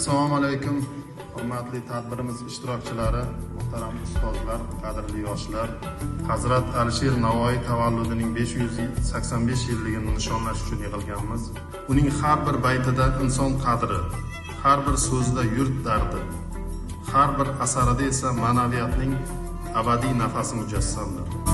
Assalomu alaykum, hurmatli tadbirimiz ishtirokchilari, muhtaram ustozlar, qadrli yoshlar. Hazrat Alisher Navoiy tavalludining 585 yilligini nishonlash uchun yig'ilganmiz. Uning har bir baytida inson qadri, har bir so'zida yurt dardi, har bir asarida esa ma'naviyatning abadiy nafasi mujassamdir.